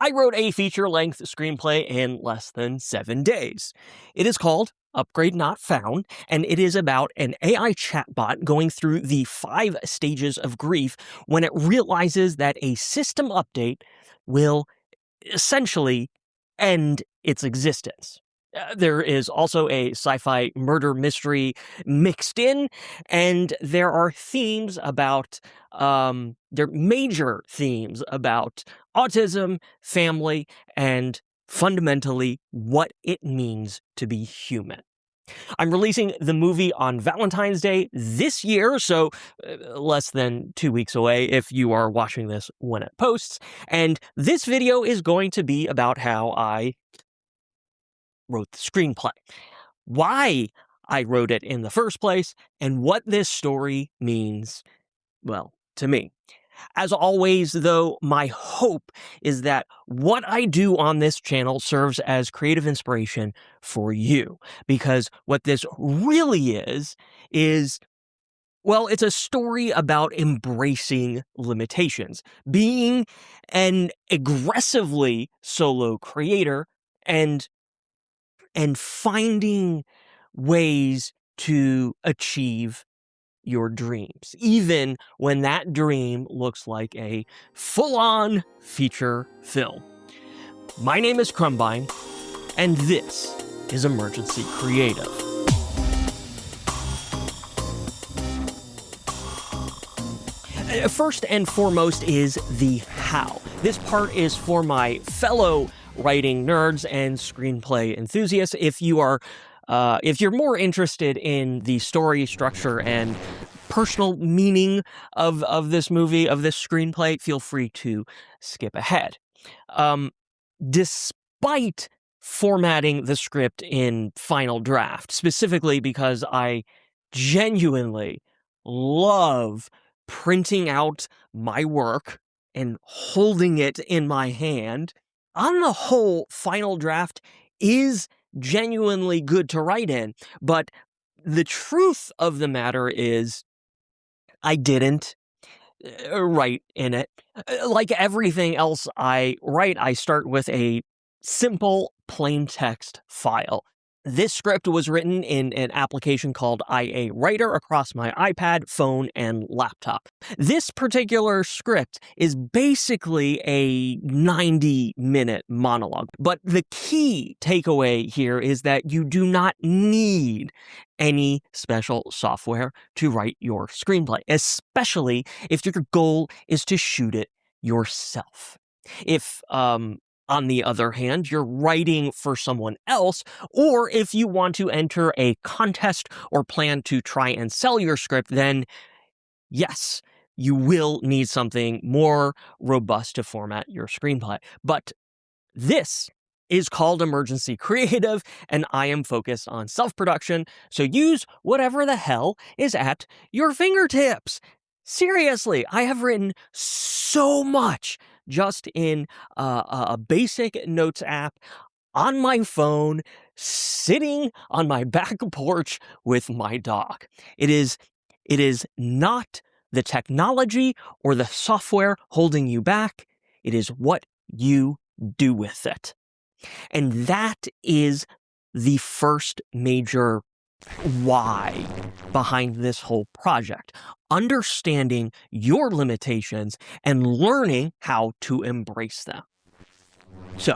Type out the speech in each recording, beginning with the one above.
I wrote a feature-length screenplay in less than 7 days. It is called Upgrade Not Found, and it is about an AI chatbot going through the 5 stages of grief when it realizes that a system update will essentially end its existence. There is also a sci-fi murder mystery mixed in, and there are themes about, there are major themes about autism, family, and fundamentally what it means to be human. I'm releasing the movie on Valentine's Day this year, so less than 2 weeks away if you are watching this when it posts. And this video is going to be about how I wrote the screenplay, why I wrote it in the first place, and what this story means, well, to me. As always, though, my hope is that what I do on this channel serves as creative inspiration for you. Because what this really is, well, it's a story about embracing limitations, being an aggressively solo creator, and finding ways to achieve your dreams, even when that dream looks like a full-on feature film. My name is Crumbine, and this is Emergency Creative. First and foremost is the how. This part is for my fellow writing nerds and screenplay enthusiasts. If you're more interested in the story structure and personal meaning of this movie, of this screenplay, feel free to skip ahead. Despite formatting the script in Final Draft, specifically because I genuinely love printing out my work and holding it in my hand, on the whole, Final Draft is genuinely good to write in, but the truth of the matter is I didn't write in it. Like everything else I write, I start with a simple plain text file. This script was written in an application called IA Writer across my iPad, phone, and laptop. This particular script is basically a 90-minute monologue, but the key takeaway here is that you do not need any special software to write your screenplay, especially if your goal is to shoot it yourself. If, on the other hand, you're writing for someone else, or if you want to enter a contest or plan to try and sell your script, then yes, you will need something more robust to format your screenplay. But this is called Emergency Creative, and I am focused on self-production, so use whatever the hell is at your fingertips. Seriously, I have written so much just in a basic notes app on my phone, sitting on my back porch with my dog. It is not the technology or the software holding you back. It is what you do with it. And that is the first major why behind this whole project. Understanding your limitations and learning how to embrace them. So,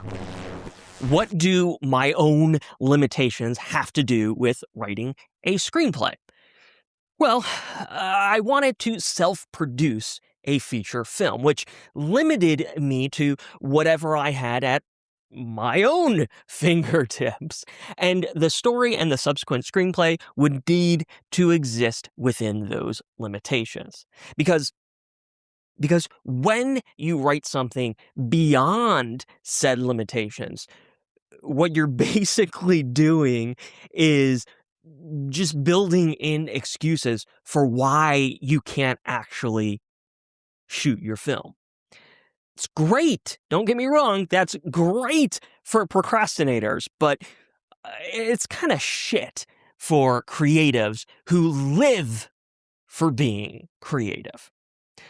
what do my own limitations have to do with writing a screenplay? Well, I wanted to self-produce a feature film, which limited me to whatever I had at my own fingertips, and the story and the subsequent screenplay would need to exist within those limitations. Because when you write something beyond said limitations, what you're basically doing is just building in excuses for why you can't actually shoot your film. It's great. Don't get me wrong. That's great for procrastinators, but it's kind of shit for creatives who live for being creative.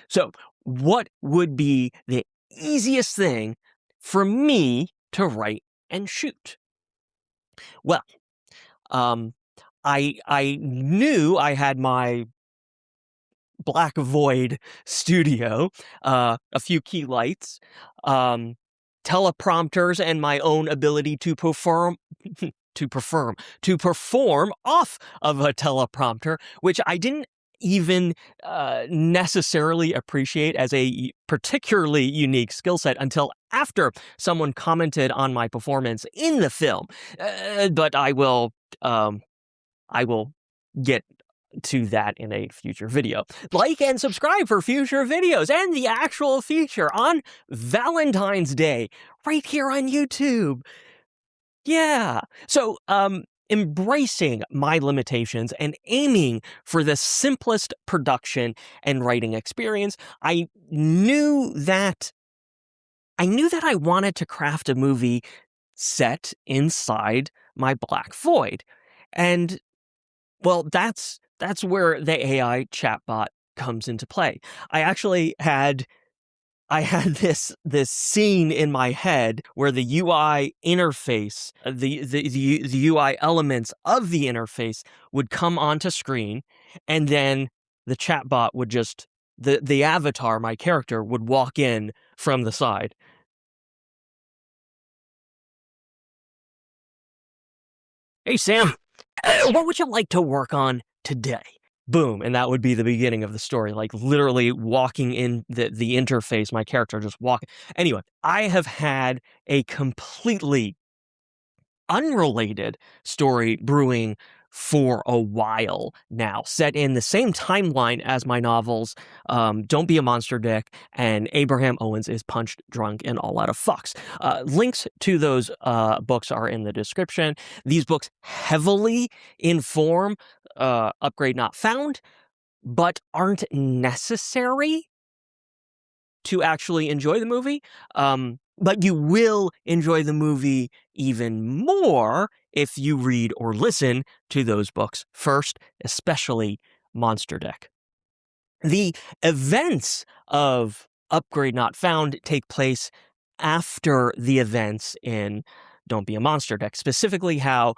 So, what would be the easiest thing for me to write and shoot? Well, um, I knew I had my black void studio, a few key lights, um, teleprompters, and my own ability to perform to perform off of a teleprompter, which I didn't even necessarily appreciate as a particularly unique skill set until after someone commented on my performance in the film. But I will get to that in a future video. Like and subscribe for future videos and the actual feature on Valentine's Day right here on YouTube. Yeah. So, embracing my limitations and aiming for the simplest production and writing experience, I knew that I wanted to craft a movie set inside my black void. And well, that's where the AI chatbot comes into play. I actually had this scene in my head where the UI interface, the UI elements of the interface would come onto screen, and then the chatbot would just the avatar, my character, would walk in from the side. Hey Sam, what would you like to work on today? Boom, and that would be the beginning of the story, like literally walking in the interface, my character just walk. Anyway, I have had a completely unrelated story brewing for a while now, set in the same timeline as my novels, Don't Be a Monster Dick and Abraham Owens is Punched, Drunk, and All Out of Fucks. Links to those books are in the description. These books heavily inform Upgrade Not Found, but aren't necessary to actually enjoy the movie. But you will enjoy the movie even more if you read or listen to those books first, especially Monster Deck. The events of Upgrade Not Found take place after the events in Don't Be a Monster Deck, specifically how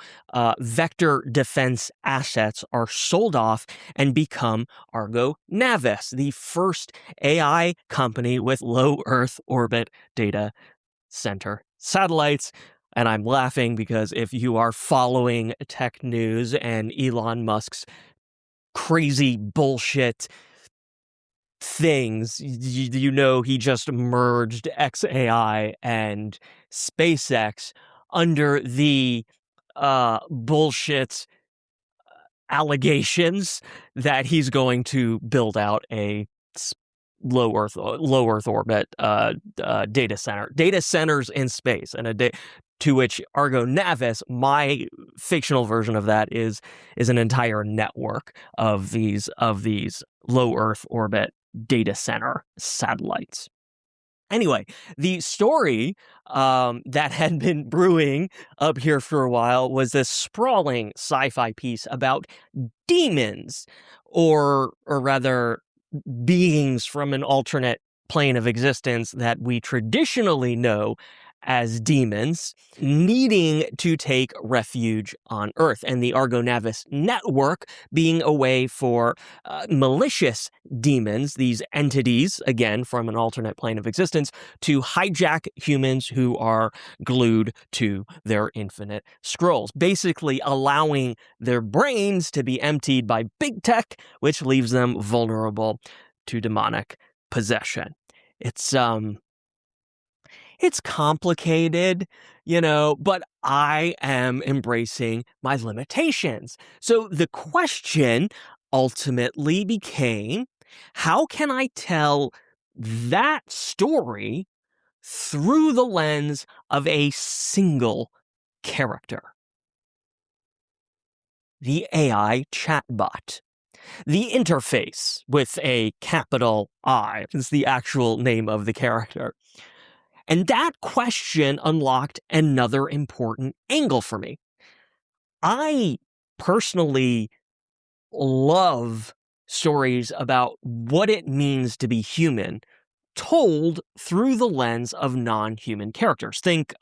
vector defense assets are sold off and become Argo Navis, the first AI company with low Earth orbit data center satellites. And I'm laughing because if you are following tech news and Elon Musk's crazy bullshit things, you know he just merged XAI and SpaceX under the bullshit allegations that he's going to build out a low Earth orbit data centers in space, and to which Argo Navis, my fictional version of that, is an entire network of these low Earth orbit data center satellites. Anyway, the story that had been brewing up here for a while was this sprawling sci-fi piece about demons, or rather beings from an alternate plane of existence that we traditionally know as demons, needing to take refuge on Earth, and the Argo Navis network being a way for malicious demons, these entities, again from an alternate plane of existence, to hijack humans who are glued to their infinite scrolls, basically allowing their brains to be emptied by big tech, which leaves them vulnerable to demonic possession. It's complicated, but I am embracing my limitations. So the question ultimately became, how can I tell that story through the lens of a single character? The AI chatbot. The interface, with a capital I, is the actual name of the character. And that question unlocked another important angle for me. I personally love stories about what it means to be human told through the lens of non-human characters. Think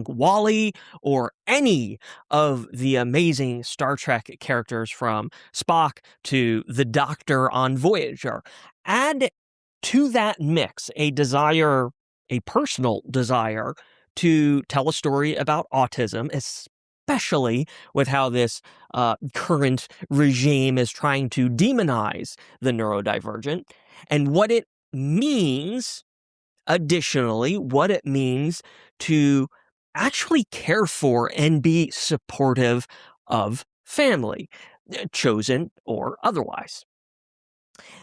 Wally or any of the amazing Star Trek characters from Spock to the Doctor on Voyager. Add to that mix a personal desire to tell a story about autism, especially with how this current regime is trying to demonize the neurodivergent, and what it means, additionally, what it means to actually care for and be supportive of family, chosen or otherwise.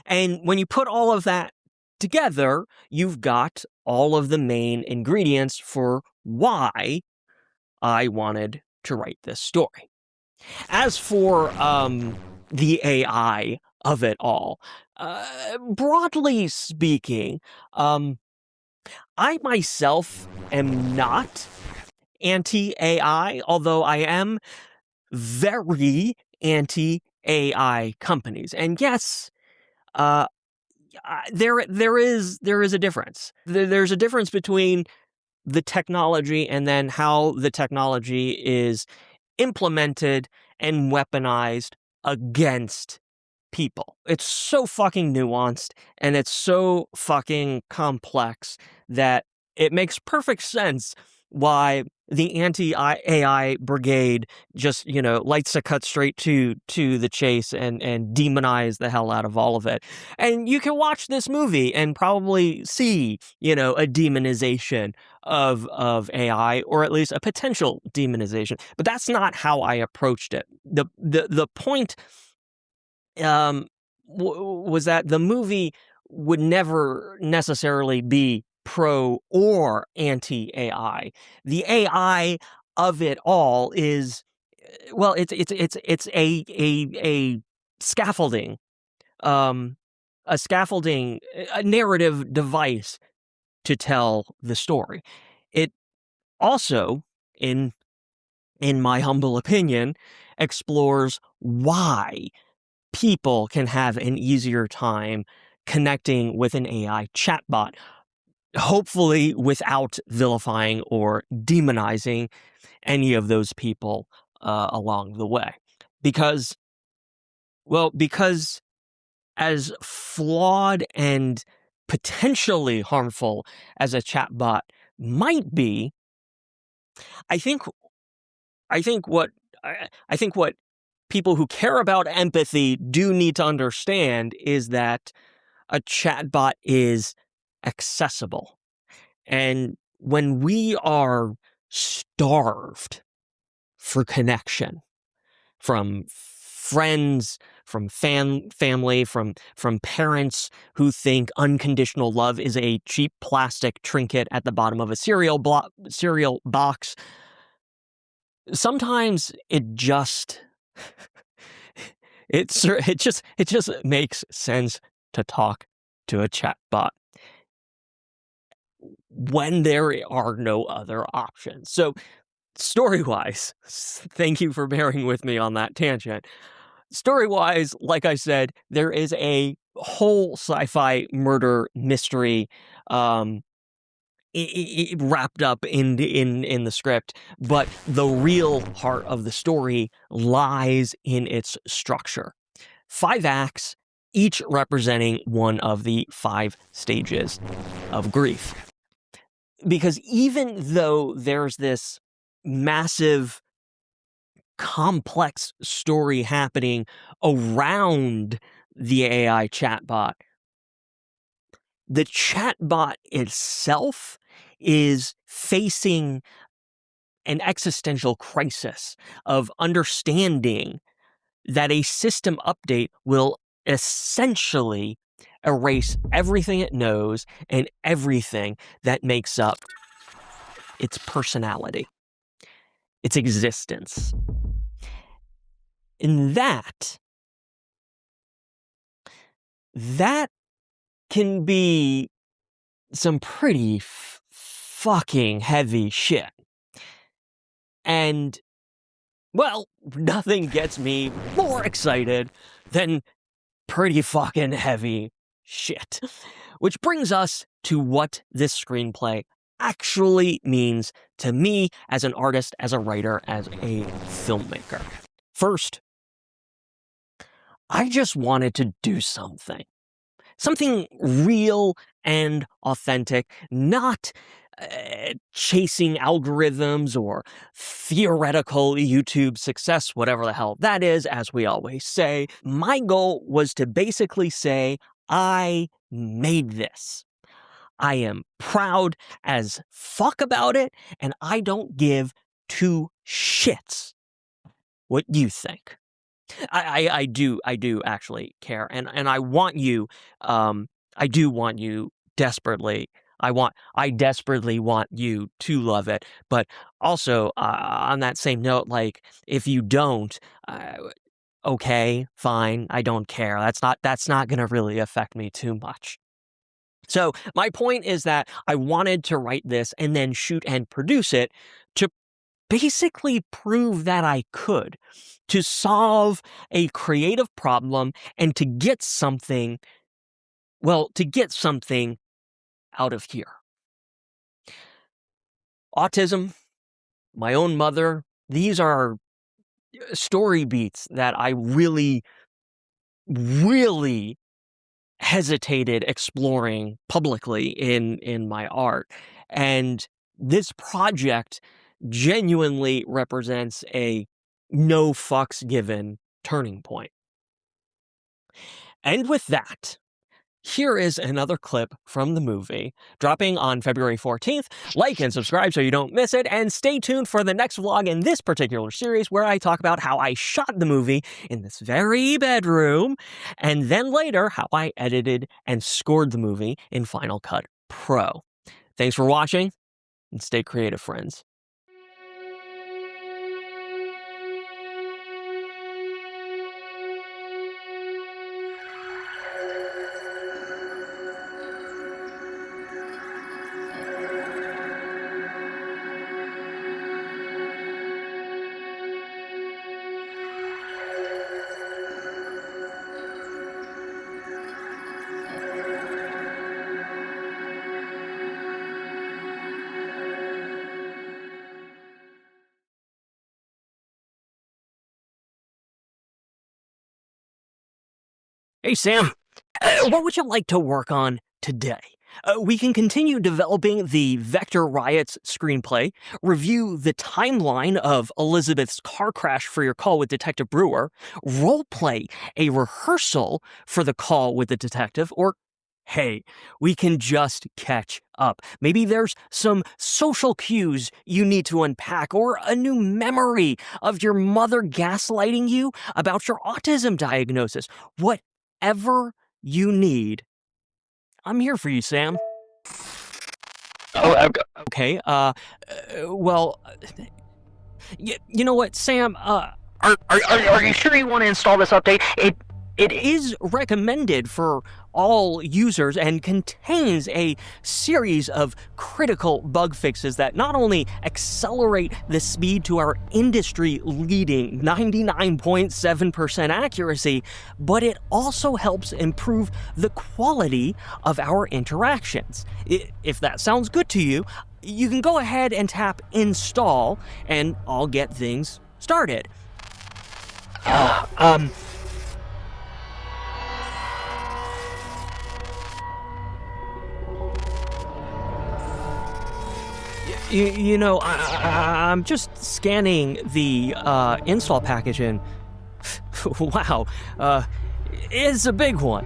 And when you put all of that together, you've got all of the main ingredients for why I wanted to write this story. As for the AI of it all, broadly speaking, I myself am not anti-AI, although I am very anti-AI companies. And yes, there is a difference. There's a difference between the technology and then how the technology is implemented and weaponized against people. It's so fucking nuanced and it's so fucking complex that it makes perfect sense why the anti-AI brigade just, likes to cut straight to the chase and demonize the hell out of all of it. And you can watch this movie and probably see, a demonization of AI, or at least a potential demonization. But that's not how I approached it. The point was that the movie would never necessarily be pro or anti-AI. The AI of it all is, well, it's a scaffolding, a narrative device to tell the story. It also, in my humble opinion, explores why people can have an easier time connecting with an AI chatbot, hopefully without vilifying or demonizing any of those people along the way. Because as flawed and potentially harmful as a chatbot might be, I think what people who care about empathy do need to understand is that a chatbot is accessible. And when we are starved for connection from friends, from family, from parents who think unconditional love is a cheap plastic trinket at the bottom of a cereal box, sometimes it just it just makes sense to talk to a chatbot when there are no other options. So, story-wise, thank you for bearing with me on that tangent. Story-wise, like I said, there is a whole sci-fi murder mystery wrapped up in the script, but the real heart of the story lies in its structure. 5 acts, each representing one of the 5 stages of grief. Because even though there's this massive, complex story happening around the AI chatbot, the chatbot itself is facing an existential crisis of understanding that a system update will essentially erase everything it knows and everything that makes up its personality, its existence. And that can be some pretty fucking heavy shit. And, well, nothing gets me more excited than pretty fucking heavy shit. Which brings us to what this screenplay actually means to me as an artist, as a writer, as a filmmaker. First, I just wanted to do something. Something real and authentic, not chasing algorithms or theoretical YouTube success, whatever the hell that is, as we always say. My goal was to basically say, I made this. I am proud as fuck about it, and I don't give two shits what you think. I do actually care, and I want you, I do want you desperately. I desperately want you to love it, but also on that same note, like if you don't, okay, fine, I don't care. That's not gonna really affect me too much. So my point is that I wanted to write this and then shoot and produce it to basically prove that I could, to solve a creative problem and to get something, well, to get something out of here. Autism, my own mother, these are story beats that I really, really hesitated exploring publicly in my art. And this project genuinely represents a no fucks given turning point. And with that, here is another clip from the movie, dropping on February 14th. Like and subscribe so you don't miss it, and stay tuned for the next vlog in this particular series where I talk about how I shot the movie in this very bedroom, and then later how I edited and scored the movie in Final Cut Pro. Thanks for watching, and stay creative, friends. Hey, Sam, what would you like to work on today? We can continue developing the Vector Riots screenplay, review the timeline of Elizabeth's car crash for your call with Detective Brewer, roleplay a rehearsal for the call with the detective, or hey, we can just catch up. Maybe there's some social cues you need to unpack, or a new memory of your mother gaslighting you about your autism diagnosis. Whatever you need, I'm here for you, Sam. Okay, well, you know what, Sam, are you sure you want to install this update? It is recommended for all users and contains a series of critical bug fixes that not only accelerate the speed to our industry-leading 99.7% accuracy, but it also helps improve the quality of our interactions. If that sounds good to you, you can go ahead and tap Install, and I'll get things started. You know, I'm just scanning the install package, and wow, it's a big one.